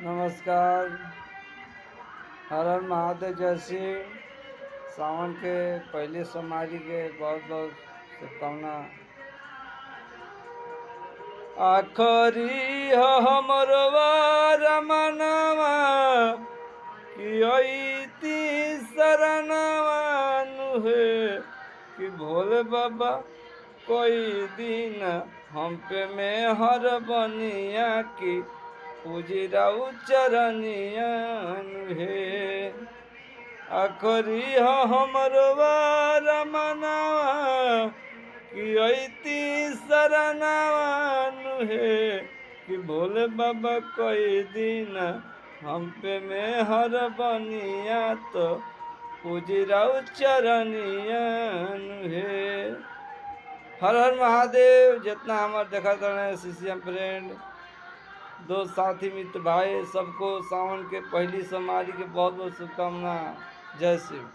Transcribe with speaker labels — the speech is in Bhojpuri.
Speaker 1: नमस्कार। हर हर महादेव। जैसे सावन के पहले सोमवारी के बहुत बहुत शुभकामना। आखरी हमर रमनवा कि अइती शरणवा नुहे कि भोले बाबा कोई दिन हम पे में हर बनिया की पूजिराउ चरनिया नुहे। आखरी हमर रमनवा कि अइती शरणवा नुहे कि भोले बाबा कोई दिन हम पे में हर बनिया तो पूजिराउ चरनिया नुहे। हर हर महादेव। जितना हमार देखा रहे सीसीएम फ्रेंड दोस्त साथी मित्र भाई सबको सावन के पहली सोमवारी के बहुत बहुत शुभकामना। जय शिव।